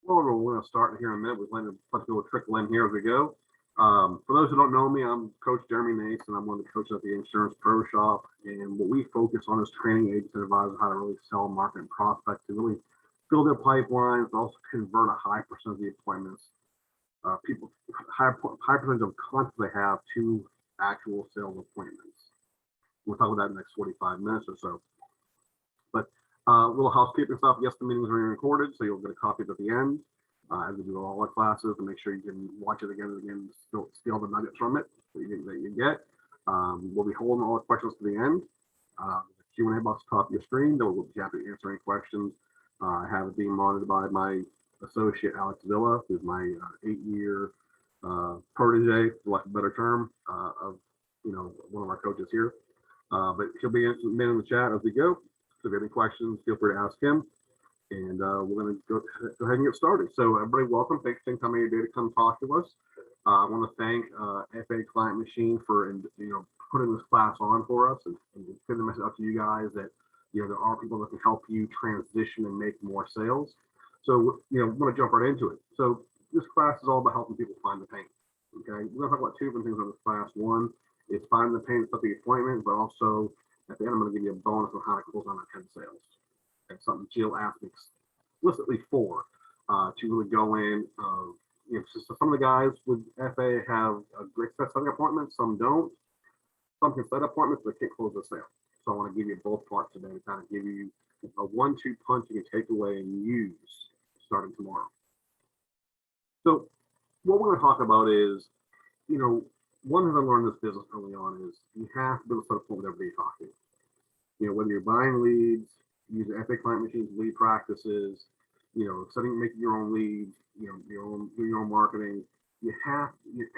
Well, we're going to start here in a minute. We're going to let go trickle in here as we go. For those who don't know me, I'm Coach Jeremy Nace, and I'm one of the coaches at the Insurance Pro Shop. And what we focus on is training agents and advisors how to really sell, market, and prospect to really build their pipelines, but also convert a high percentage of the appointments, high percentage of contacts they have to actual sales appointments. We'll talk about that in the next 45 minutes or so. But a little housekeeping stuff. Yes, the meetings are being recorded, so you'll get a copy at the end as we do all our classes, and make sure you can watch it again and again, steal the nuggets from it that you get. We'll be holding all the questions to the end. The Q&A box top of your screen that will be happy to answer any questions. I have it being monitored by my associate Alex Villa, who's my 8-year protege, for lack of a better term, of one of our coaches here. But he'll be in the chat as we go. So if you have any questions, feel free to ask him. And we're going to go ahead and get started. So everybody, welcome. Thanks for coming your day to come talk to us. I want to thank FA Client Machine for putting this class on for us and sending the message out to you guys that there are people that can help you transition and make more sales. So we're going to jump right into it. So this class is all about helping people find the pain. Okay, we're going to talk about two different things on this class. One is find the pain at the appointment, but also at the end I'm going to give you a bonus on how to close on that 10 sales. That's something Jill asked me explicitly for to really go in. So some of the guys with FA have a great set setting appointments, some don't. Some can set appointments, but can't close the sale. So I want to give you both parts today to kind of give you a 1-2 punch you can take away and use starting tomorrow. So what we're going to talk about is, one thing I learned in this business early on is you have to be able to set up with everybody talking. Whether you're buying leads, using FA Client Machine's lead practices, making your own leads, doing your own marketing.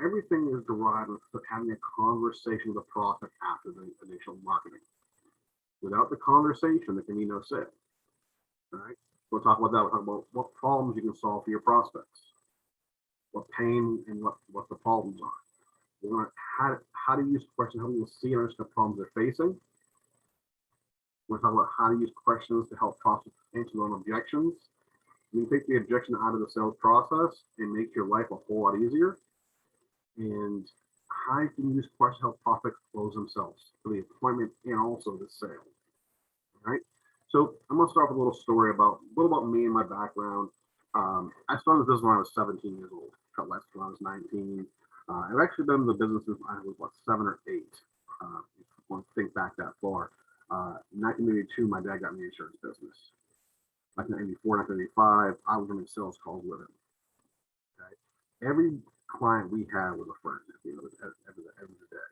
Everything is derived with having a conversation with a prospect after the initial marketing. Without the conversation, there can be no sale. All right. We'll talk about that. We'll talk about what problems you can solve for your prospects, what pain and what the problems are. We're going to how to use questions, how you see and understand the problems they're facing. We're talking about how to use questions to help prospects answer their own objections. You take the objection out of the sales process and make your life a whole lot easier. And how you can use questions to help prospects close themselves for the appointment and also the sale. All right. So I'm going to start with a little story about me and my background. I started this business when I was 17 years old. Cut less when I was 19. I've actually been in the business since I was 7 or 8. If you want to think back that far. 1982, my dad got me in the insurance business. 1984, 1985, I was running sales calls with him. Okay, every client we had was a friend. Every day.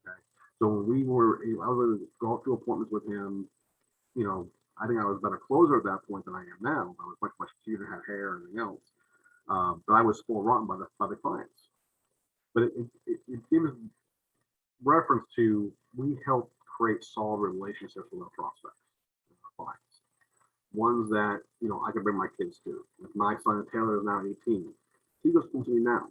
Okay, so when I was able to go through appointments with him. I think I was a better closer at that point than I am now. I was much cuter, had hair, and everything else. But I was spoiled rotten by the clients. But it gives reference to we help create solid relationships with our prospects, our clients. Ones that I can bring my kids to. Like my son Taylor is now 18. He goes to me now.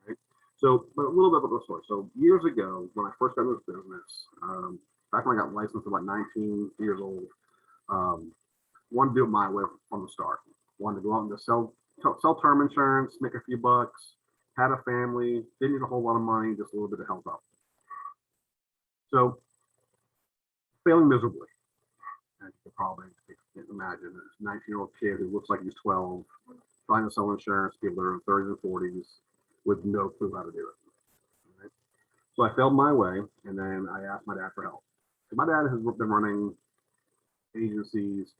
Right? So, but a little bit about the story. So years ago, when I first got into this business, back when I got licensed at like 19 years old, wanted to do it my way from the start. Wanted to go out and just sell term insurance, make a few bucks. Had a family, didn't need a whole lot of money, just a little bit of help out. So, failing miserably. As you can probably imagine, a 19-year-old kid who looks like he's 12, trying to sell insurance to people that are in 30s and 40s with no clue how to do it. Right? So I failed my way, and then I asked my dad for help. So my dad has been running agencies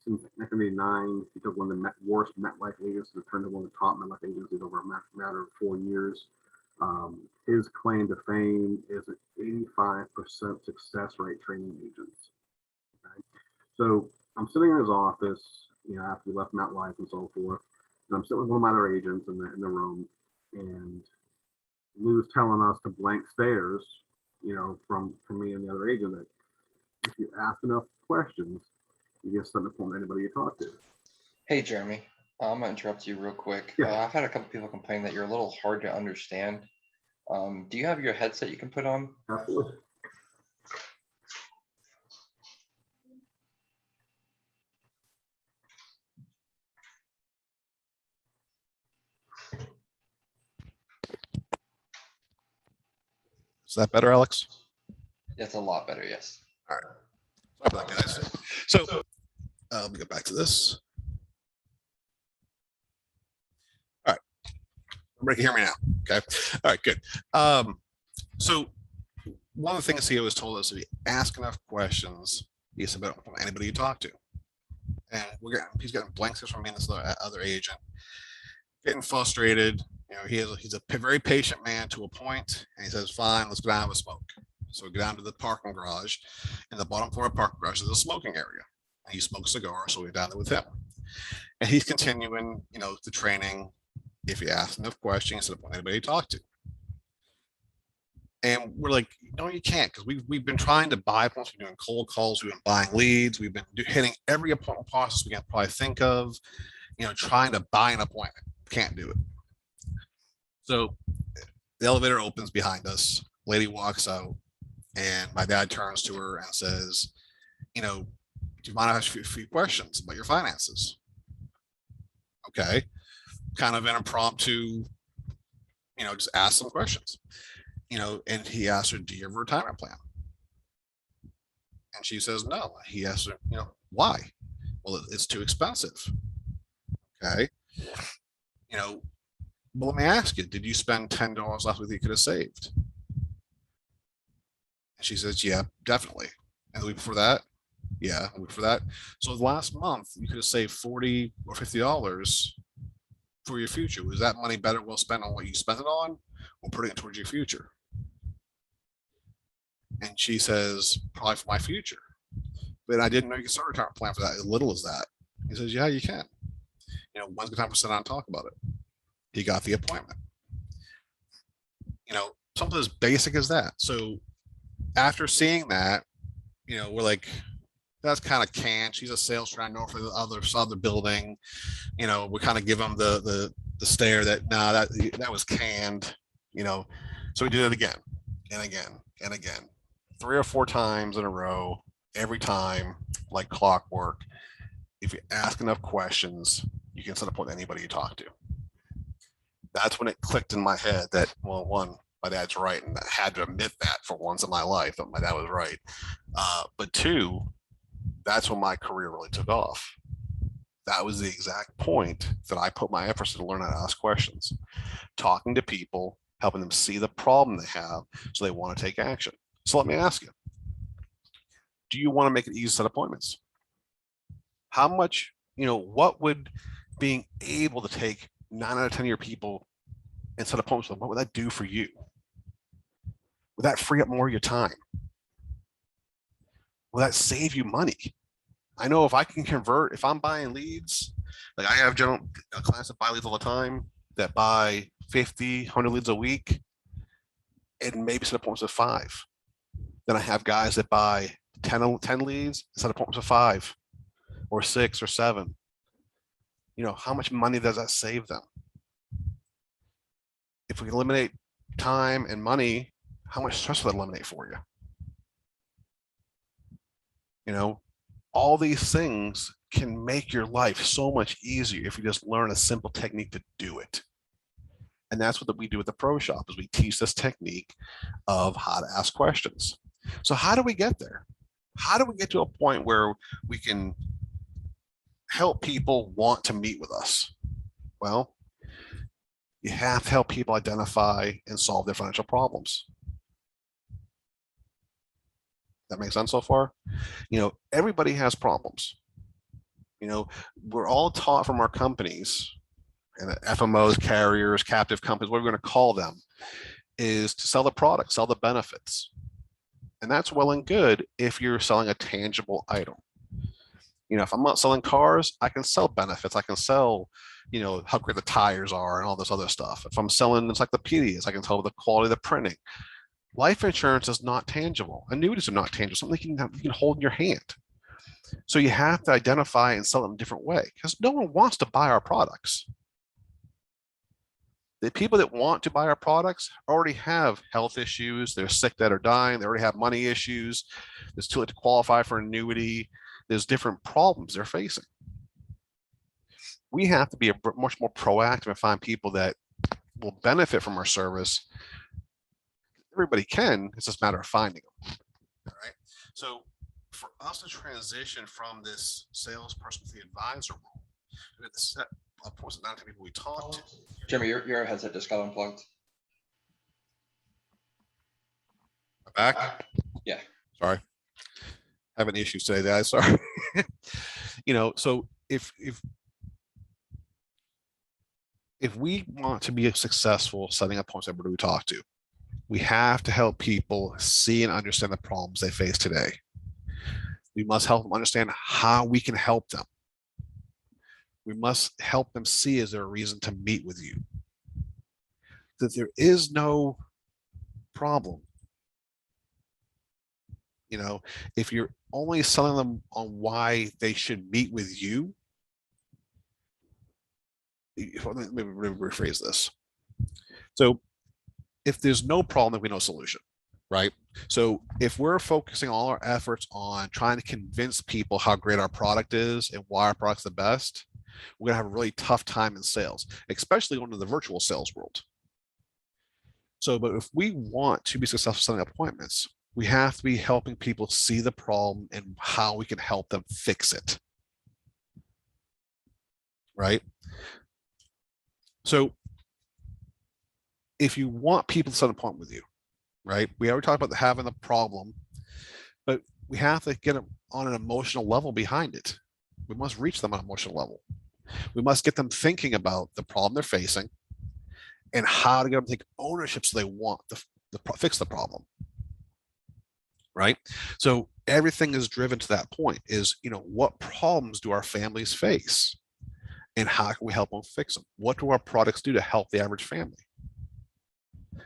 since 1989. He took one of the worst MetLife agencies and turned into one of the top MetLife agencies over a matter of 4 years. His claim to fame is an 85% success rate training agents. Okay? So I'm sitting in his office, after we left MetLife and so forth, and I'm sitting with one of my other agents in the room, and Lou's telling us to blank stares, from me and the other agent that if you ask enough questions, you get something from anybody you talk to. Hey, Jeremy, I'm going to interrupt you real quick. Yeah. I've had a couple people complain that you're a little hard to understand. Do you have your headset you can put on? Absolutely. Is that better, Alex? It's a lot better, yes. All right. Sorry about that, guys. So let me go back to this. All right. Everybody can hear me now. Okay. All right, good. So one of the things he always told us, if you ask enough questions, he said, about anybody you talk to. And he's getting blanks from me and this other agent, getting frustrated. You know, he's a very patient man to a point, and he says, fine, let's go down and have a smoke. So we go down to the parking garage. In the bottom floor of the parking garage is a smoking area. And he smokes cigars, so we're down there with him. And he's continuing, you know, the training. If you ask enough questions, instead of anybody to talk to. And we're like, no, you can't, because we've been trying to buy appointments. We're doing cold calls. We've been buying leads. We've been hitting every appointment process we can probably think of, you know, trying to buy an appointment. Can't do it. So the elevator opens behind us. Lady walks out, and my dad turns to her and says, you know, do you mind if I ask you a few questions about your finances? Okay. Kind of an impromptu, you know, just ask some questions. You know, and he asked her, do you have a retirement plan? And she says, no. He asked her, you know, why? Well, it's too expensive. Okay. You know, well, let me ask you, did you spend $10 last week that you could have saved? And she says, yeah, definitely. And the week before that, yeah, the week before that. So last month, you could have saved $40 or $50 for your future. Was that money better well spent on what you spent it on, or putting it towards your future? And she says, probably for my future. But I didn't know you could start a retirement plan for that, as little as that. He says, yeah, you can. You know, when's the time to sit down and talk about it? He got the appointment. You know, something as basic as that. So after seeing that, you know, we're like, that's kind of canned. She's a sales trainer for the other building. You know, we kind of give them the stare that, nah, that was canned, you know. So we did it again and again and again, 3 or 4 times in a row, every time, like clockwork. If you ask enough questions, you can set up with anybody you talk to. That's when it clicked in my head that, well, one, my dad's right, and I had to admit that for once in my life that my dad was right. But 2, that's when my career really took off. That was the exact point that I put my efforts to learn how to ask questions, talking to people, helping them see the problem they have so they want to take action. So let me ask you, do you want to make it easy to set appointments? How much, you know, what would being able to take 9 out of 10 of your people and set appointments with them, what would that do for you? Would that free up more of your time? Will that save you money? I know if I can convert, if I'm buying leads, like I have general clients that buy leads all the time, that buy 50, 100 leads a week, and maybe set appointments with 5. Then I have guys that buy 10 leads, set appointments with 5 or 6 or 7. You know, how much money does that save them? If we eliminate time and money, how much stress will that eliminate for you? You know, all these things can make your life so much easier if you just learn a simple technique to do it. And that's what we do at the Pro Shop, is we teach this technique of how to ask questions. So how do we get there? How do we get to a point where we can help people want to meet with us? Well, you have to help people identify and solve their financial problems. That makes sense so far? You know, everybody has problems. You know, we're all taught from our companies and FMOs, carriers, captive companies, what we're going to call them, is to sell the product, sell the benefits. And that's well and good if you're selling a tangible item. You know, if I'm not selling cars, I can sell benefits. I can sell, you know, how great the tires are and all this other stuff. If I'm selling encyclopedias, I can tell the quality of the printing. Life insurance is not tangible. Annuities are not tangible, something you can hold in your hand. So you have to identify and sell them in a different way, because no one wants to buy our products. The people that want to buy our products already have health issues. They're sick, that are dying. They already have money issues. There's too late to qualify for annuity. There's different problems they're facing. We have to be much more proactive and find people that will benefit from our service Everybody can, it's just a matter of finding them. All right. So for us to transition from this salesperson to the advisor role, we have to set up points down to people we talk to. Jimmy, your headset just got unplugged. Back? Yeah. Sorry. Having issues today, guys. Sorry. So if we want to be successful setting up points everybody we talk to, we have to help people see and understand the problems they face today. We must help them understand how we can help them. We must help them see, is there a reason to meet with you? That there is no problem. If you're only selling them on why they should meet with you, let me rephrase this. So if there's no problem, then we know solution, right? So if we're focusing all our efforts on trying to convince people how great our product is and why our product's the best, we're gonna have a really tough time in sales, especially going to the virtual sales world. So, but if we want to be successful selling appointments, we have to be helping people see the problem and how we can help them fix it. Right? So if you want people to set an appointment with you, right? We already talked about having the problem, but we have to get them on an emotional level behind it. We must reach them on an emotional level. We must get them thinking about the problem they're facing and how to get them to take ownership so they want to fix the problem. Right? So everything is driven to that point is, what problems do our families face and how can we help them fix them? What do our products do to help the average family?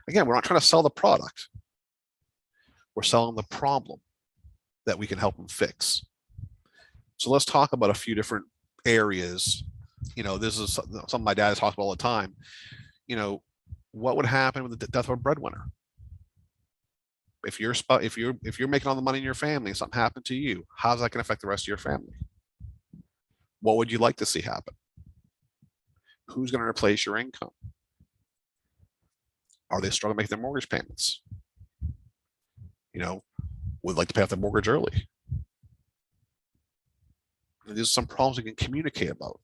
Again, we're not trying to sell the product. We're selling the problem that we can help them fix. So let's talk about a few different areas. This is something my dad talks about all the time. What would happen with the death of a breadwinner? If you're making all the money in your family and something happened to you, how's that going to affect the rest of your family? What would you like to see happen? Who's going to replace your income? Are they struggling making their mortgage payments? Would like to pay off their mortgage early. And these are some problems we can communicate about.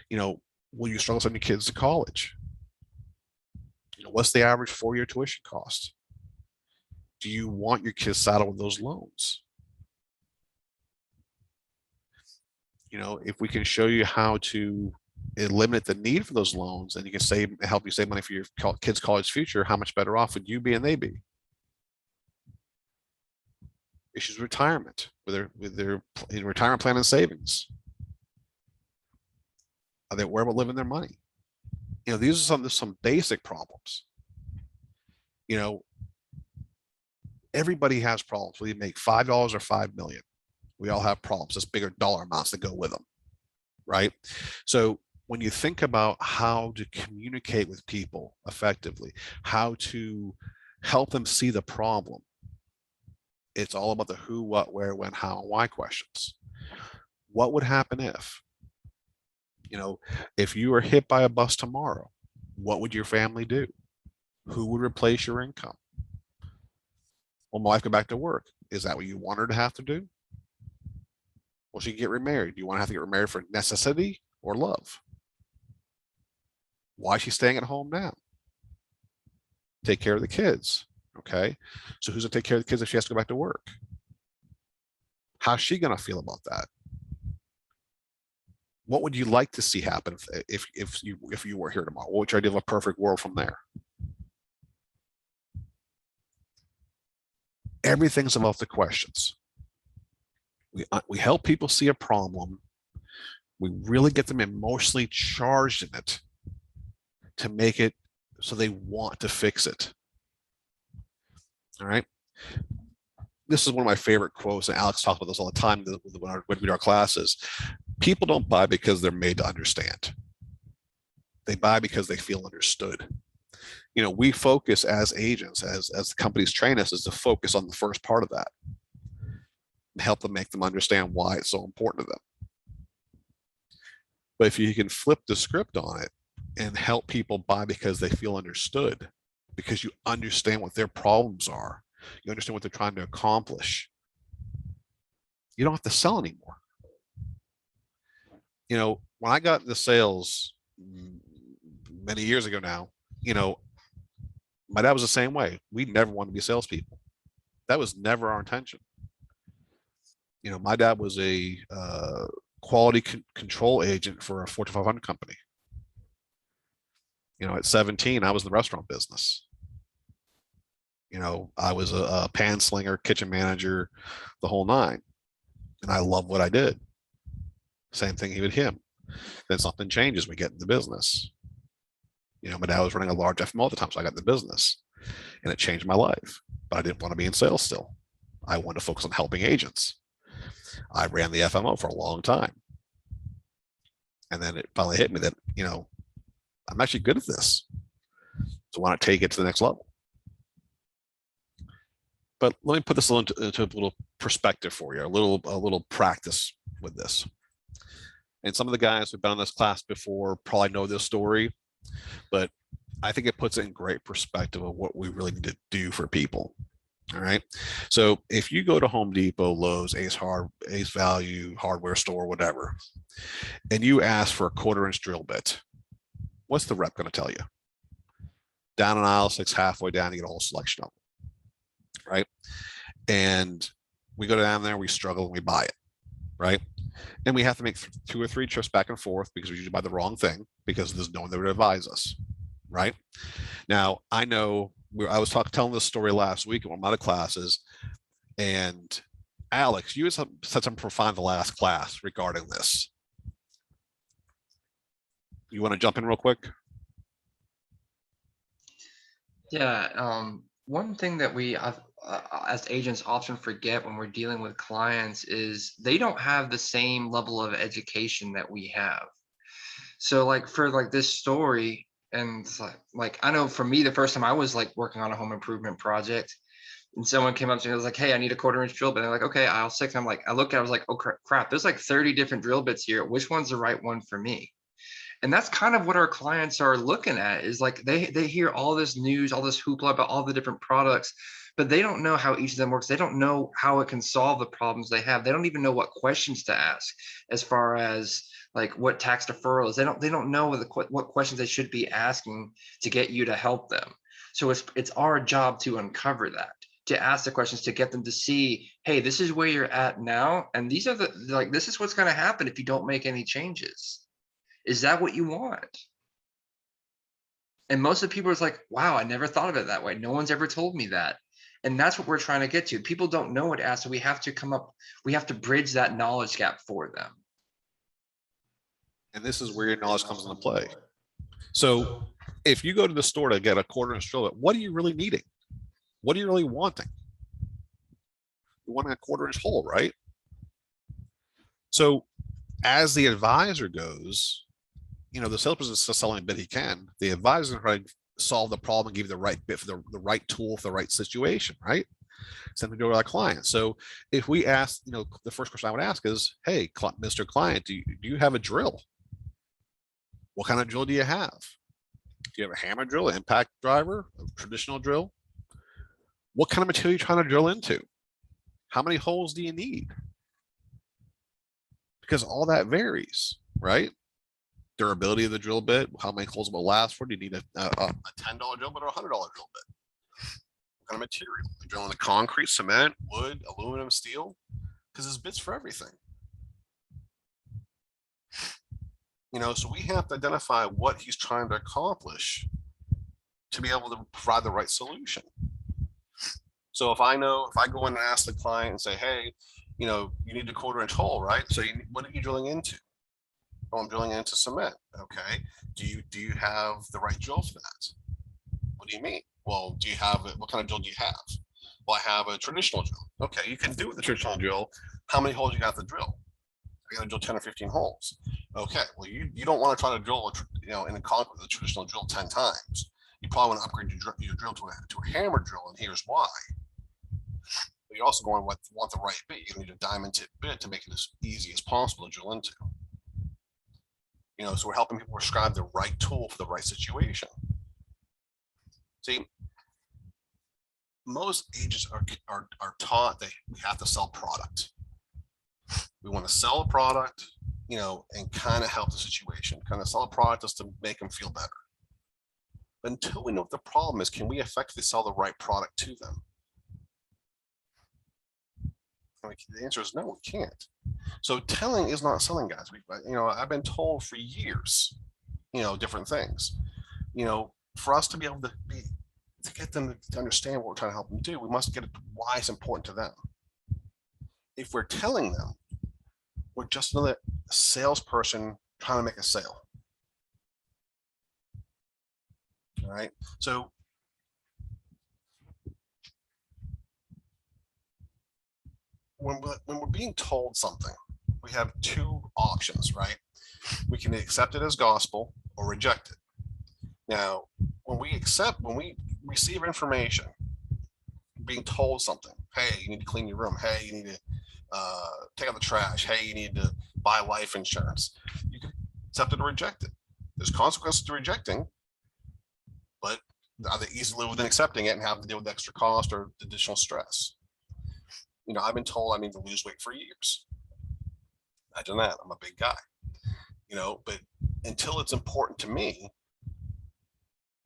Will you struggle sending your kids to college? What's the average 4-year tuition cost? Do you want your kids saddled with those loans? If we can show you how to eliminate the need for those loans and you can help you save money for your kids' college future, how much better off would you be and they be? Issues with retirement, with their retirement plan and savings. Are they aware about living their money? These are some basic problems. Everybody has problems. Whether you make $5 or 5 million, we all have problems. There's bigger dollar amounts that go with them, right? So when you think about how to communicate with people effectively, how to help them see the problem, it's all about the who, what, where, when, how, and why questions. What would happen if you were hit by a bus tomorrow, what would your family do? Who would replace your income? Will my wife go back to work? Is that what you want her to have to do? Will she get remarried? Do you want to have to get remarried for necessity or love? Why is she staying at home now? Take care of the kids. Okay. So who's going to take care of the kids if she has to go back to work? How's she going to feel about that? What would you like to see happen if you were here tomorrow? What would your idea of a perfect world from there? Everything's about the questions. We help people see a problem. We really get them emotionally charged in it to make it so they want to fix it. All right. This is one of my favorite quotes, and Alex talks about this all the time when we do our classes. People don't buy because they're made to understand. They buy because they feel understood. We focus as agents, as the companies train us, is to focus on the first part of that and help them make them understand why it's so important to them. But if you can flip the script on it and help people buy because they feel understood, because you understand what their problems are. You understand what they're trying to accomplish. You don't have to sell anymore. You know, when I got into sales many years ago now, you know, my dad was the same way. We never wanted to be salespeople. That was never our intention. You know, my dad was a quality control agent for a Fortune 500 company. You know, at 17, I was in the restaurant business. You know, I was a pan slinger, kitchen manager, the whole nine. And I love what I did. Same thing with him. Then something changes, we get in the business. You know, my dad was running a large FMO at the time, so I got in the business. And it changed my life. But I didn't want to be in sales still. I wanted to focus on helping agents. I ran the FMO for a long time. And then it finally hit me that, you know, I'm actually good at this. So why not take it to the next level? But let me put this into a little perspective for you, a little practice with this. And some of the guys who've been on this class before probably know this story, but I think it puts it in great perspective of what we really need to do for people. All right. So if you go to Home Depot, Lowe's, Ace Value, hardware store, whatever, and you ask for a 1/4-inch drill bit, what's the rep going to tell you? Down in aisle 6, halfway down, you get a whole selection of them, right? And we go down there, we struggle, and we buy it, right? And we have to make 2 or 3 trips back and forth because we usually buy the wrong thing because there's no one there to advise us, right? Now, I know I was telling this story last week in one of my other classes, and Alex, you said something profound the last class regarding this. You want to jump in real quick? Yeah, one thing that we as agents often forget when we're dealing with clients is they don't have the same level of education that we have. So like for like this story, and it's like I know for me, the first time I was like working on a home improvement project, and someone came up to me, I was like, hey, I need a 1/4-inch drill bit. And they're like, okay, aisle 6. I'm like, I looked at it, I was like, oh crap, there's like 30 different drill bits here. Which one's the right one for me? And that's kind of what our clients are looking at, is like they hear all this news, all this hoopla about all the different products, but they don't know how each of them works. They don't know how it can solve the problems they have. They don't even know what questions to ask as far as like what tax deferral is. They don't know what questions they should be asking to get you to help them. So it's our job to uncover that, to ask the questions, to get them to see, hey, this is where you're at now, and these are this is what's going to happen if you don't make any changes. Is that what you want? And most of the people are like, wow, I never thought of it that way. No one's ever told me that. And that's what we're trying to get to. People don't know what to ask. So we have to bridge that knowledge gap for them. And this is where your knowledge comes into play. So if you go to the store to get a 1/4-inch drill bit, what are you really needing? What are you really wanting? You want a 1/4-inch hole, right? So as the advisor goes, you know, the salesperson is just selling a bit he can. The advisor is trying to solve the problem and give you the right bit for the right tool for the right situation, right? Same thing to our clients. So if we ask, you know, the first question I would ask is, hey, Mr. Client, do you have a drill? What kind of drill do you have? Do you have a hammer drill, impact driver, a traditional drill? What kind of material are you trying to drill into? How many holes do you need? Because all that varies, right? Durability of the drill bit, how many holes it will last for. Do you need a $10 drill bit or a $100 drill bit? What kind of material? You're drilling the concrete, cement, wood, aluminum, steel, because there's bits for everything. You know, so we have to identify what he's trying to accomplish to be able to provide the right solution. So if I go in and ask the client and say, hey, you know, you need a 1/4-inch hole, right? So what are you drilling into? Oh, I'm drilling into cement. Okay. Do you have the right drill for that? What do you mean? Well, do you have it? What kind of drill do you have? Well, I have a traditional drill. Okay, you can do the traditional drill. How many holes you got to drill? I got to drill 10 or 15 holes. Okay, well, you don't want to try to drill, in a concrete with a traditional drill 10 times. You probably want to upgrade your drill to a hammer drill, and here's why. But you're also going to want the right bit. You need a diamond tip bit to make it as easy as possible to drill into. So we're helping people prescribe the right tool for the right situation. See, most agents are taught that we have to sell product. We want to sell a product, you know, and kind of help the situation, kind of sell a product just to make them feel better. But until we know what the problem is, can we effectively sell the right product to them? The answer is no, we can't. So telling is not selling, guys. You know, I've been told for years, you know, different things. You know, for us to be able to get them to understand what we're trying to help them do, we must get it why it's important to them. If we're telling them, we're just another salesperson trying to make a sale. All right. So when we're being told something, we have two options, right? We can accept it as gospel or reject it. Now, when we receive information, being told something, hey, you need to clean your room. Hey, you need to take out the trash. Hey, you need to buy life insurance. You can accept it or reject it. There's consequences to rejecting, but are they easily live within accepting it and have to deal with extra cost or additional stress? You know, I've been told I need to lose weight for years. Imagine that. I'm a big guy, you know, but until it's important to me,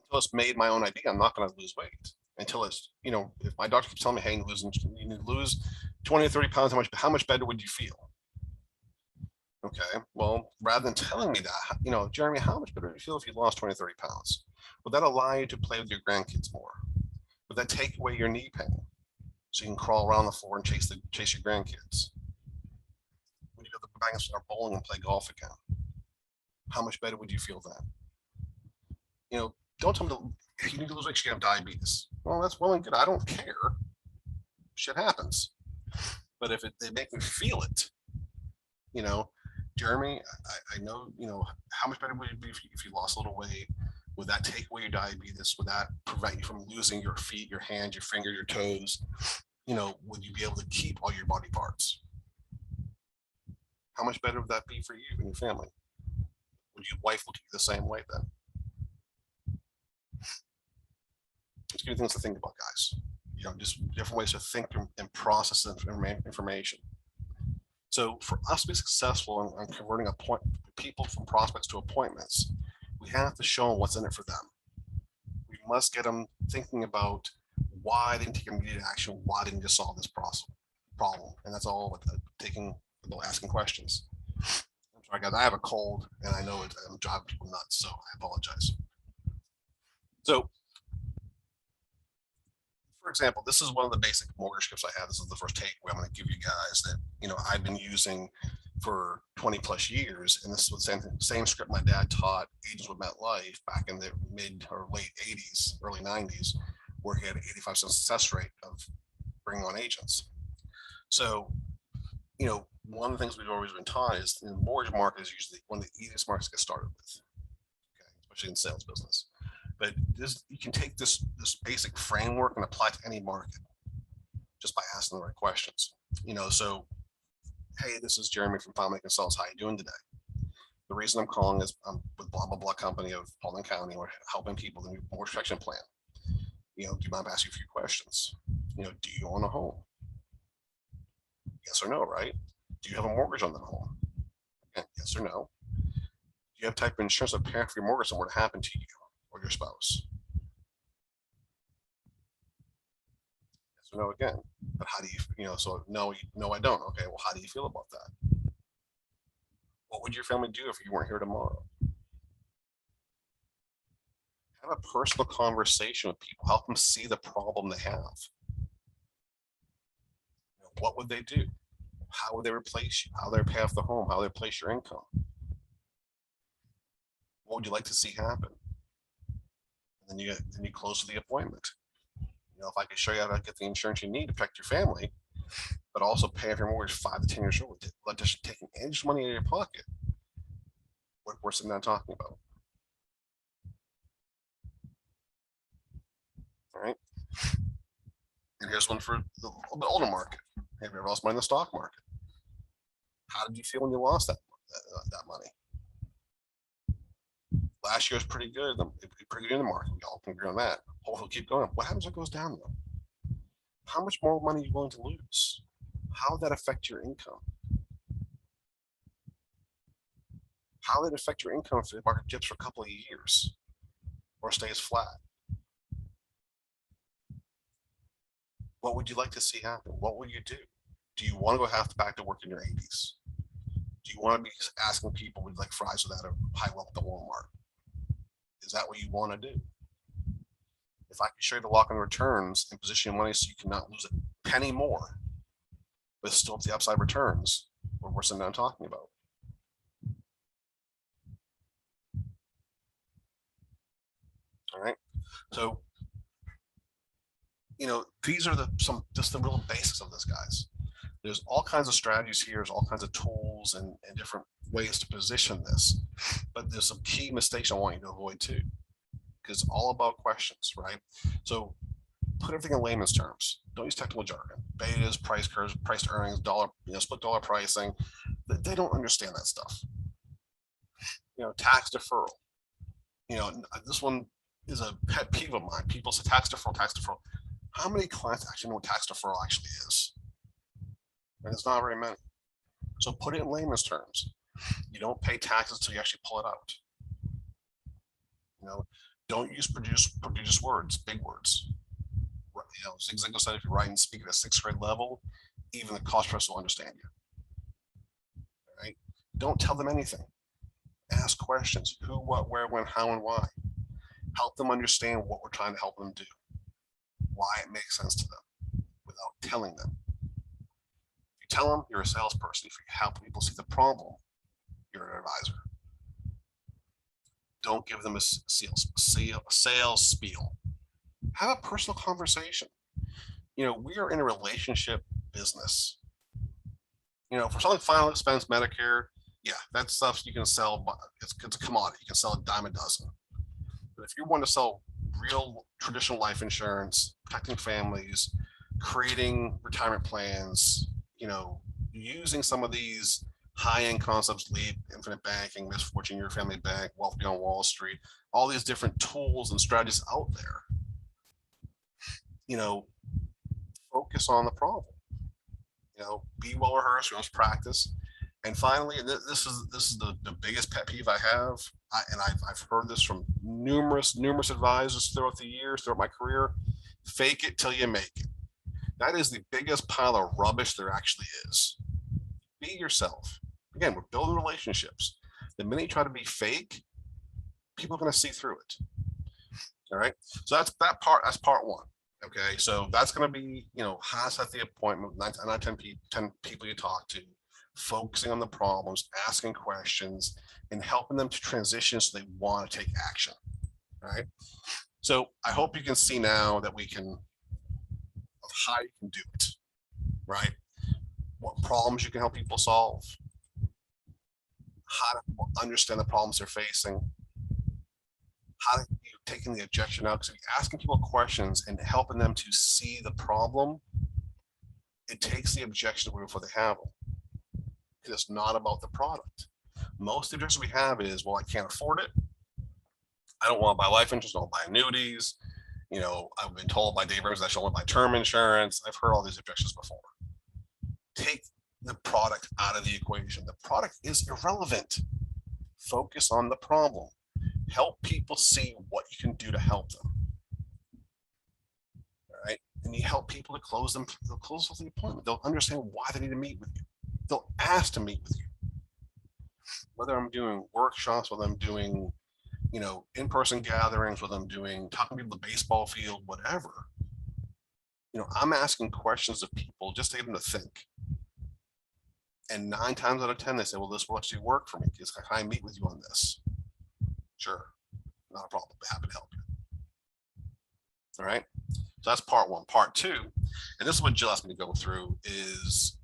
until it's made my own idea, I'm not going to lose weight. Until it's, you know, if my doctor keeps telling me, hey, you need to lose 20 or 30 pounds, how much better would you feel? Okay, well, rather than telling me that, you know, Jeremy, how much better would you feel if you lost 20, 30 pounds? Would that allow you to play with your grandkids more? Would that take away your knee pain so you can crawl around the floor and chase your grandkids? Would you go to the bank and start bowling and play golf again? How much better would you feel then? You know, don't tell me if you need to lose weight, you have diabetes. Well, that's well and good. I don't care. Shit happens. But if they make me feel it, you know, Jeremy, I know, you know, how much better would it be if you lost a little weight? Would that take away your diabetes? Would that prevent you from losing your feet, your hands, your fingers, your toes? You know, would you be able to keep all your body parts? How much better would that be for you and your family? Would your wife look at you the same way then? It's good things to think about, guys. You know, just different ways to think and process information. So for us to be successful in converting people from prospects to appointments, we have to show them what's in it for them. We must get them thinking about why they didn't take immediate action, why didn't you solve this problem. And that's all with asking questions. I'm sorry, guys, I have a cold and I know I'm driving people nuts, so I apologize. So, for example, this is one of the basic mortgage scripts I have. This is the first takeaway I'm going to give you guys that, you know, I've been using for 20 plus years. And this was the same script my dad taught agents with MetLife back in the mid or late 80s, early 90s, where he had an 85% success rate of bringing on agents. So, you know, one of the things we've always been taught is the mortgage market is usually one of the easiest markets to get started with, okay, especially in sales business. But you can take this basic framework and apply it to any market just by asking the right questions. You know, so, hey, this is Jeremy from Family Consultants. How are you doing today? The reason I'm calling is I'm with blah, blah, blah company of Paulding County. We're helping people with the new mortgage protection plan. You know, do you mind asking you a few questions? You know, do you own a home? Yes or no, right? Do you have a mortgage on the home? Yes or no? Do you have type of insurance that pay for your mortgage and what happened to you or your spouse? Yes or no again. But how do you know, so no, I don't. Okay, well, how do you feel about that? What would your family do if you weren't here tomorrow? Have a personal conversation with people. Help them see the problem they have. You know, what would they do? How would they replace you? How would they pay off the home? How would they replace your income? What would you like to see happen? And then you close to the appointment. You know, if I could show you how to get the insurance you need to protect your family, but also pay off your mortgage 5 to 10 years old, like just taking extra money out of your pocket. What we're sitting down talking about. All right. And here's one for the little bit older market. Have you ever lost money in the stock market? How did you feel when you lost that money? Last year was pretty good. Pretty good in the market. We all can agree on that. Hopefully, keep going. What happens if it goes down though? how much more money are you willing to lose? How would that affect your income? How would it affect your income if the market dips for a couple of years or stays flat? What would you like to see happen? What would you do? Do you want to go back to work in your 80s? Do you want to be asking people would like fries without a high level at Walmart? Is that what you want to do? If I can show you the lock-in returns and position your money so you cannot lose a penny more, but still the upside returns, we're sitting down talking about. All right. So, these are just the real basics of this, guys. There's all kinds of strategies here, there's all kinds of tools and different ways to position this. But there's some key mistakes I want you to avoid too, because it's all about questions, right? So put everything in layman's terms. Don't use technical jargon. Betas, price curves, price to earnings, dollar, split dollar pricing. They don't understand that stuff. Tax deferral. This one is a pet peeve of mine. People say tax deferral, tax deferral. How many clients actually know what tax deferral actually is? And it's not very many. So put it in layman's terms. You don't pay taxes until you actually pull it out. Don't use produce words, big words. Zig Ziglar said if you write and speak at a 6th grade level, even the cost professor will understand you. All right? Don't tell them anything. Ask questions: who, what, where, when, how, and why. Help them understand what we're trying to help them do, why it makes sense to them, without telling them. If you tell them, you're a salesperson. If you help people see the problem, you're an advisor. Don't give them a sales spiel. Have a personal conversation. We are in a relationship business. For something final expense, Medicare, yeah, that stuff you can sell. It's a commodity. You can sell a dime a dozen. But if you want to sell real traditional life insurance, protecting families, creating retirement plans, using some of these high-end concepts, LEAP, infinite banking, misfortune, your family bank, wealth beyond Wall Street, all these different tools and strategies out there. Focus on the problem. Be well rehearsed, practice. And finally, this is the biggest pet peeve I have, I've heard this from numerous advisors throughout the years, throughout my career. Fake it till you make it. That is the biggest pile of rubbish there actually is. Be yourself. Again, we're building relationships. The minute you try to be fake, people are going to see through it. All right. So that's part one. Okay. So that's going to be, how to set the appointment, 9 out of 10 people you talk to, focusing on the problems, asking questions, and helping them to transition so they want to take action. All right. So I hope you can see now that how you can do it, right? What problems you can help people solve, how to understand the problems they're facing, how to taking the objection out. Because if you're asking people questions and helping them to see the problem, it takes the objection away before they have them. Because it's not about the product. Most objections we have is, well, I can't afford it. I don't want to buy life insurance, I don't buy annuities. I've been told by Dave Ramsey I should only buy term insurance. I've heard all these objections before. Take the product out of the equation. The product is irrelevant. Focus on the problem. Help people see what you can do to help them. All right. And you help people to close them. They'll close the appointment. They'll understand why they need to meet with you. They'll ask to meet with you. Whether I'm doing workshops, whether I'm doing, in-person gatherings, whether I'm doing talking to people at the baseball field, whatever. I'm asking questions of people just to get them to think. And 9 times out of 10, they say, well, this will actually work for me. Can I meet with you on this? Sure. Not a problem. I'll be happy to help you. All right. So that's part one. Part two, and this is what Jill asked me to go through, is,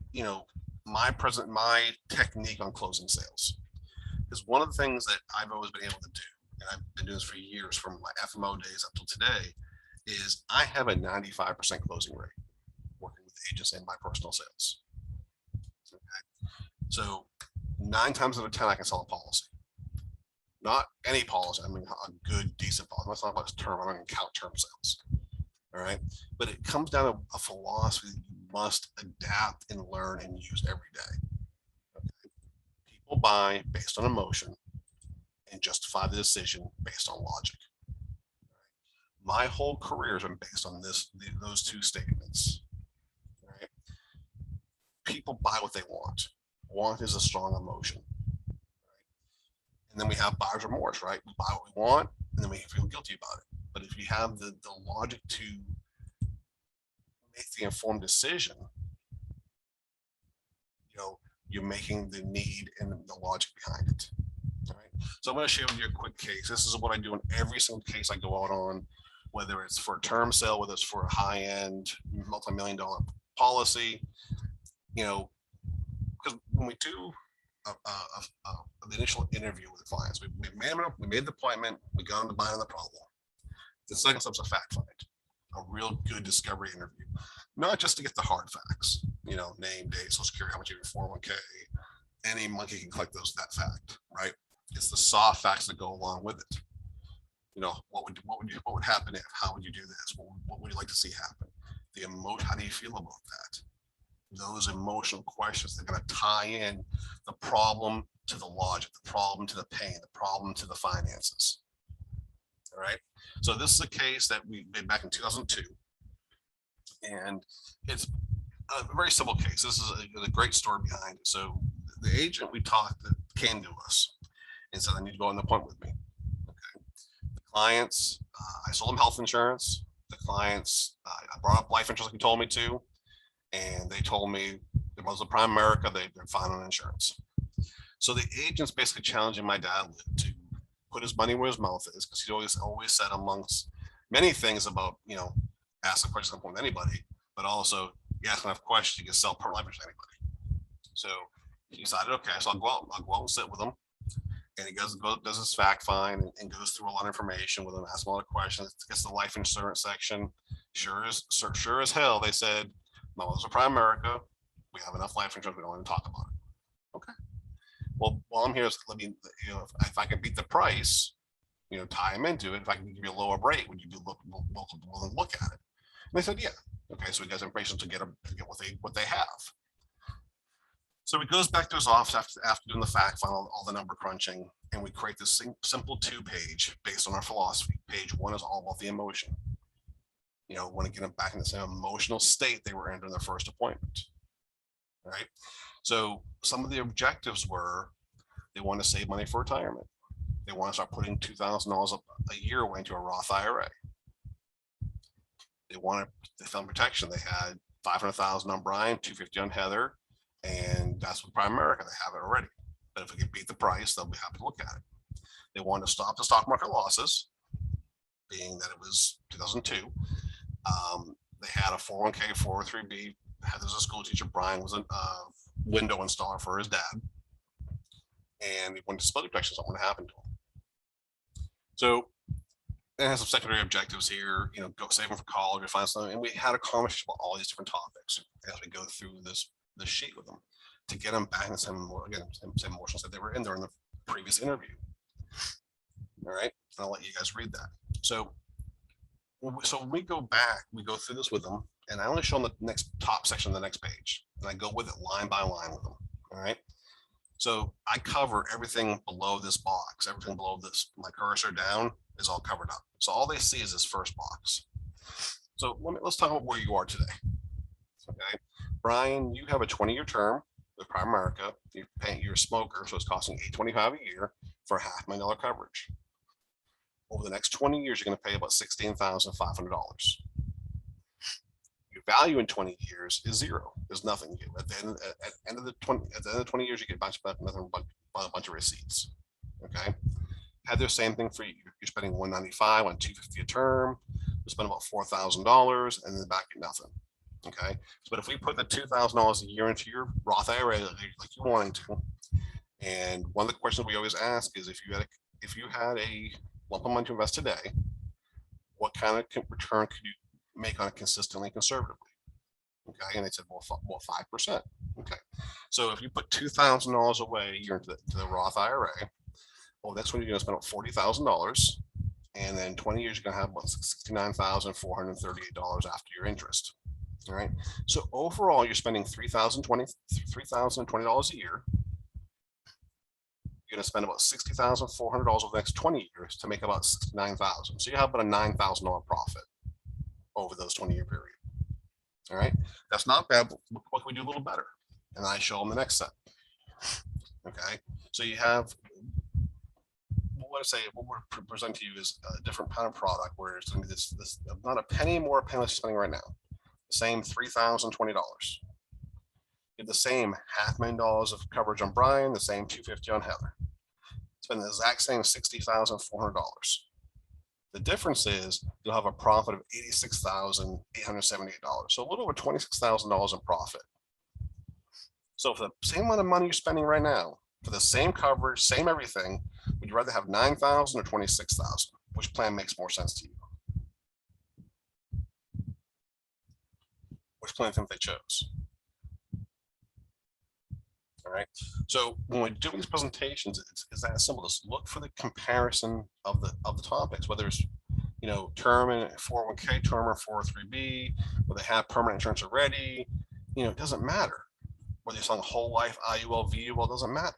my technique on closing sales. Because one of the things that I've always been able to do, and I've been doing this for years from my FMO days up till today, is I have a 95% closing rate working with agents in my personal sales. Okay. So 9 times out of 10, I can sell a policy. Not any policy. I mean, a good, decent policy. Let's not about term. I'm not going to count term sales. All right. But it comes down to a philosophy that you must adapt and learn and use every day. Okay? People buy based on emotion and justify the decision based on logic. My whole career has been based on those two statements. Right? People buy what they want. Want is a strong emotion. Right? And then we have buyer's remorse, right? We buy what we want, and then we feel guilty about it. But if you have the logic to make the informed decision, you're making the need and the logic behind it. All right. So I'm going to share with you a quick case. This is what I do in every single case I go out on, whether it's for a term sale, whether it's for a high-end multi-million-dollar policy, because when we do the initial interview with the clients, we made the appointment, we got them to buy on the problem. The second step's a fact find, a real good discovery interview, not just to get the hard facts, name, date, social security, how much you have in 401k, any monkey can collect that fact, right? It's the soft facts that go along with it. What would happen if? How would you do this? What would you like to see happen? The emotion. How do you feel about that? Those emotional questions, they're going to tie in the problem to the logic, the problem to the pain, the problem to the finances. All right. So this is a case that we did back in 2002, and it's a very simple case. This is a great story behind it. So the agent we talked that came to us and said, I need to go on an appointment with me. Okay. The clients, I sold them health insurance. The clients, I brought up life insurance like you told me to, and they told me it was a Prime America, they're fine on insurance. So the agent's basically challenging my dad to put his money where his mouth is, because he always said, amongst many things about, ask a question with anybody, but also you ask enough questions, you can sell per life insurance to anybody. So he decided, okay, so I'll go out and sit with him. And he does his fact find and goes through a lot of information with him, asks him a lot of questions, gets the life insurance section. Sure as hell, they said, no, those are Prime America. We have enough life insurance. We don't want to talk about it. Okay. Well, while I'm here, let me, if I can beat the price, tie him into it. If I can give you a lower rate, would you be willing to look at it? And they said, yeah. Okay. So he gets information to get what they have. So he goes back to his office after doing the fact find, all the number crunching, and we create this simple 2-page based on our philosophy. Page 1 is all about the emotion. Want to get them back in the same emotional state they were in during their first appointment. Right. So some of the objectives were they want to save money for retirement. They want to start putting $2,000 a year away into a Roth IRA. They found protection. They had $500,000 on Brian, $250,000 on Heather, and that's with Prime America. They have it already. But if we can beat the price, they'll be happy to look at it. They wanted to stop the stock market losses, being that it was 2002. They had a 401k, 403b. Heather was a school teacher. Brian was a window installer for his dad. And he wanted disability protection, something to happen to him. So it has some secondary objectives here, go save them for college or find something. And we had a conversation about all these different topics as we go through this sheet with them to get them back in the same emotions that they were in there in the previous interview. All right. And I'll let you guys read that. So when we go back, we go through this with them, and I only show them the next top section of the next page, and I go with it line by line with them. All right. So I cover everything below this box, everything below this, my cursor down is all covered up. So all they see is this first box. So let's talk about where you are today. Okay. Brian, you have a 20-year term with Prime America. You're a smoker, so it's costing $825 a year for $500,000 coverage. Over the next 20 years, you're going to pay about $16,500. Your value in 20 years is zero. There's nothing. At the end of the 20 years, you get back nothing but a bunch of receipts. Okay. Had the same thing for you. You're spending $195 on $250 a term. You spend about $4,000, and then back get nothing. Okay. But if we put the $2,000 a year into your Roth IRA like you wanting to, and one of the questions we always ask is if you had a lump of money to invest today, what kind of return could you make on it consistently, conservatively? Okay. And they said, well, 5%. Okay. So if you put $2,000 away a year into the Roth IRA, well, that's when you're going to spend about $40,000, And then 20 years, you're gonna have about $69,438 after your interest. All right. So overall, you're spending $3,020 a year. You're gonna spend about $60,400 over the next 20 years to make about $69,000. So you have about a $9,000 profit over those 20-year period. All right. That's not bad. But what can we do a little better? And I show them the next step. Okay. So you have, what we're presenting to you is a different kind of product where it's going to be this not a penny more penny less you're spending right now. The same $3,020. You have the same $500,000 of coverage on Brian, the same $250 on Heather. Spend the exact same $60,400. The difference is you'll have a profit of $86,878. So a little over $26,000 in profit. So for the same amount of money you're spending right now, for the same coverage, same everything, would you rather have 9,000 or 26,000? Which plan makes more sense to you? Which plan do you think they chose? All right. So when we're doing these presentations, it's that simple. Just look for the comparison of the topics, whether it's term and 401k, term or 403b, whether they have permanent insurance already. It doesn't matter. Whether you're selling whole life, IUL, VUL, doesn't matter.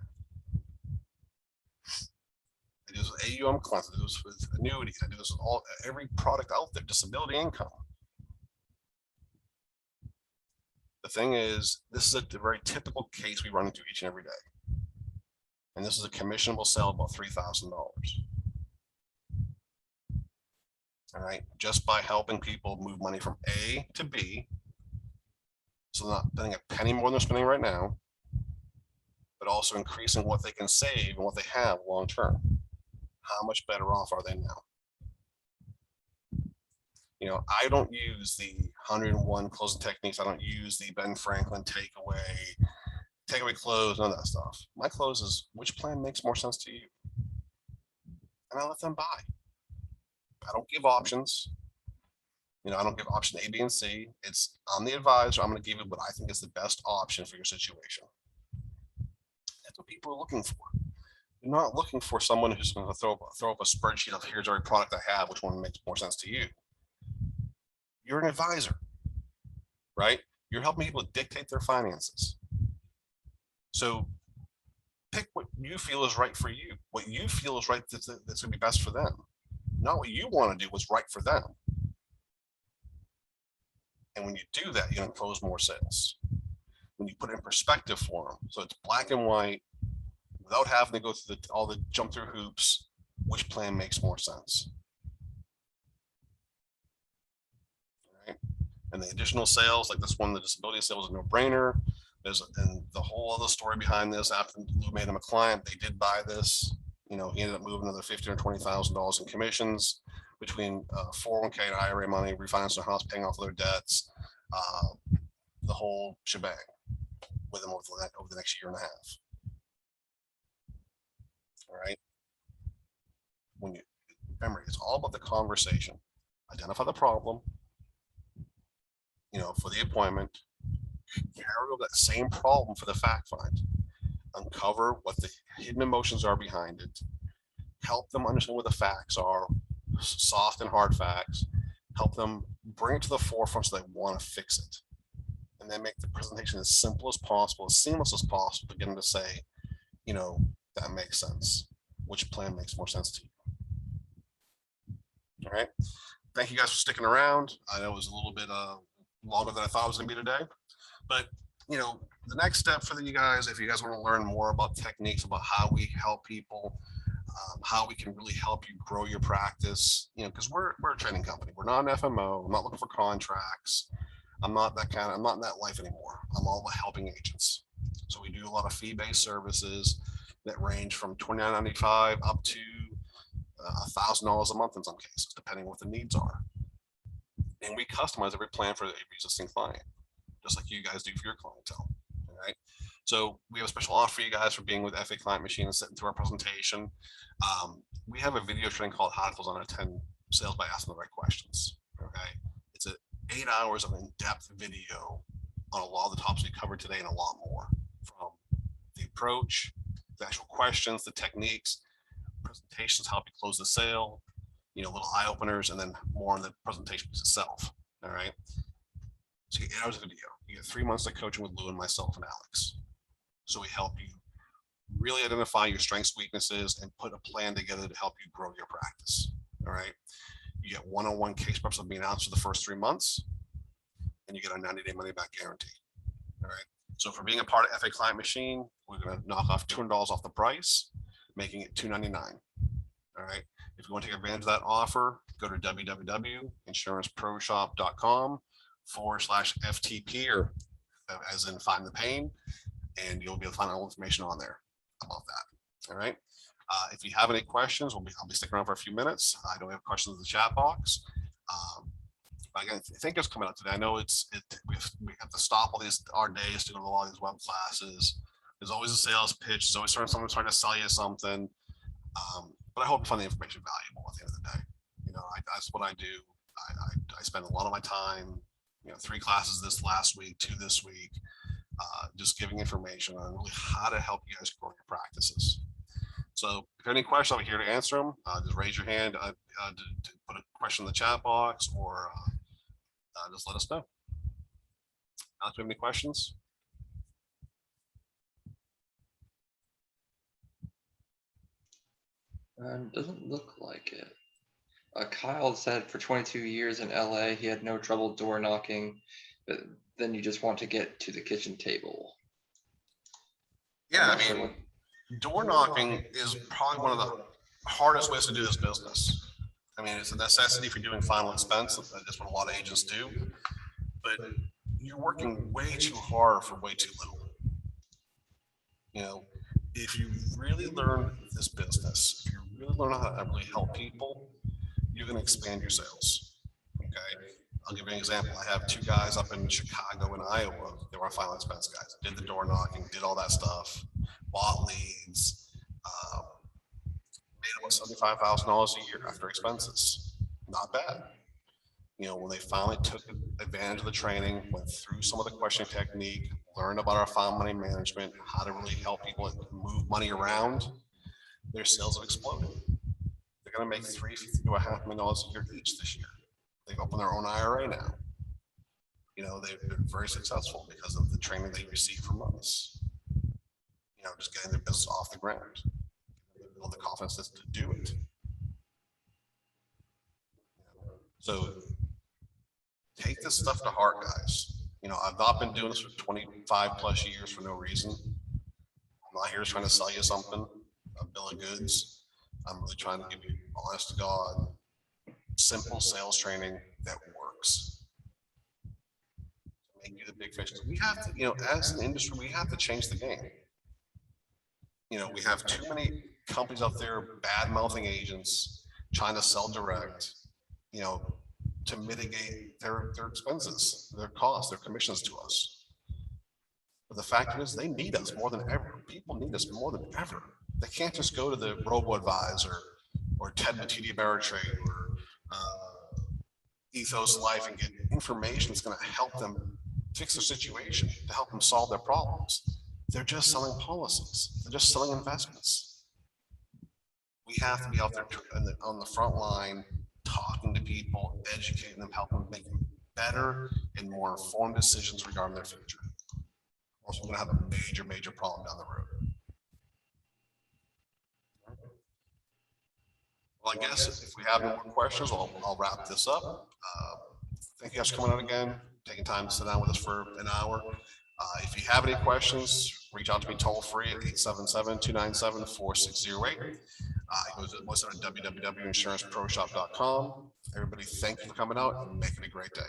I do this with AUM clients, I do this with annuities, I do this with every product out there, disability income. The thing is, this is a very typical case we run into each and every day. And this is a commissionable sale of about $3,000. All right, just by helping people move money from A to B. So they're not spending a penny more than they're spending right now, but also increasing what they can save and what they have long term. How much better off are they now? I don't use the 101 closing techniques. I don't use the Ben Franklin takeaway close, none of that stuff. My close is which plan makes more sense to you? And I let them buy. I don't give options. I don't give option A, B, and C. I'm the advisor. I'm going to give you what I think is the best option for your situation. That's what people are looking for. You're not looking for someone who's going to throw up a spreadsheet of here's every product I have, which one makes more sense to you. You're an advisor, right? You're helping people dictate their finances. So pick what you feel is right for you. What you feel is right that's going to be best for them. Not what you want to do what's right for them. And when you do that, you're going to close more sales. When you put it in perspective for them, so it's black and white, without having to go through all the jump through hoops, which plan makes more sense? All right. And the additional sales, like this one, the disability sale was a no-brainer. And the whole other story behind this, after Lou made him a client, they did buy this. He ended up moving another $15,000 or $20,000 in commissions between 401k and IRA money, refinancing their house, paying off their debts, the whole shebang with them over the next year and a half. All right. When you remember, it's all about the conversation. Identify the problem, for the appointment, carry over that same problem for the fact find, uncover what the hidden emotions are behind it, help them understand what the facts are, soft and hard facts, help them bring it to the forefront so they want to fix it. And then make the presentation as simple as possible, as seamless as possible to get them to say, that makes sense. Which plan makes more sense to you? All right. Thank you guys for sticking around. I know it was a little bit longer than I thought it was going to be today, but the next step for you guys, if you guys want to learn more about techniques, about how we help people, how we can really help you grow your practice, because we're a training company. We're not an FMO. I'm not looking for contracts. I'm not in that life anymore. I'm all about helping agents. So we do a lot of fee-based services that range from $29.95 up to $1,000 a month in some cases, depending on what the needs are. And we customize every plan for every existing client, just like you guys do for your clientele. All right. So we have a special offer for you guys for being with FA Client Machine and sitting through our presentation. We have a video training called How to Close on a 10 Sales by Asking the Right Questions. Okay. It's 8 hours of in-depth video on a lot of the topics we covered today and a lot more, from the approach, the actual questions, the techniques, presentations, how to close the sale, little eye openers, and then more on the presentation itself. All right. So you get 8 hours of video. You get 3 months of coaching with Lou and myself and Alex. So we help you really identify your strengths, weaknesses, and put a plan together to help you grow your practice. All right. You get one-on-one case preps of being out for the first 3 months, and you get a 90-day money back guarantee. All right. So for being a part of FA Client Machine, we're going to knock off $200 off the price, making it $299. All right. If you want to take advantage of that offer, go to www.insuranceproshops.com/FTP, or as in find the pain, and you'll be able to find all information on there about that. All right. If you have any questions, I'll be sticking around for a few minutes. I know we have questions in the chat box. But again, I think it's coming up today. I know we have to stop our days to go to all these web classes. There's always a sales pitch. There's always someone trying to sell you something. But I hope you find the information valuable at the end of the day. That's what I do. I spend a lot of my time, 3 classes this last week, 2 this week, just giving information on really how to help you guys grow your practices. So if you have any questions, I'm here to answer them. Just raise your hand to put a question in the chat box, or just let us know. Alex, do you have any questions? Doesn't look like it. Kyle said for 22 years in LA, he had no trouble door knocking, but then you just want to get to the kitchen table. Yeah, door knocking is probably one of the hardest ways to do this business. It's a necessity for doing final expense. That's what a lot of agents do. But you're working way too hard for way too little. If you really learn this business, if you really learn how to really help people, you're going to expand your sales. Okay. I'll give you an example. I have 2 guys up in Chicago and Iowa. They were final expense guys, did the door knocking, did all that stuff, bought leads, made about $75,000 a year after expenses. Not bad. When they finally took advantage of the training, went through some of the questioning technique, learned about our file money management, how to really help people move money around, their sales have exploded. They're going to make $350,000 to $500,000 a year each this year. They've opened their own IRA now. They've been very successful because of the training they received from us. Just getting their business off the ground. Build the confidence to do it. So take this stuff to heart, guys. I've not been doing this for 25 plus years for no reason. I'm not here trying to sell you something, a bill of goods. I'm really trying to give you, honest to God, simple sales training that works. Make you the big fish. We have to, as an industry, we have to change the game. We have too many companies out there bad mouthing agents, trying to sell direct, to mitigate their expenses, their costs, their commissions to us. But the fact is, they need us more than ever. People need us more than ever. They can't just go to the robo-advisor or Ted Matiti Ameritrade or Ethos Life and get information that's going to help them fix their situation, to help them solve their problems. They're just selling policies. They're just selling investments. We have to be out there on the front line, talking to people, educating them, helping them make better and more informed decisions regarding their future. Also, we're going to have a major, major problem down the road. Well, I guess if we have no more questions, I'll wrap this up. Thank you guys for coming out again, taking time to sit down with us for an hour. If you have any questions, reach out to me toll free at 877-297-4608. It goes to the website at www.insuranceproshop.com. Everybody, thank you for coming out and make it a great day.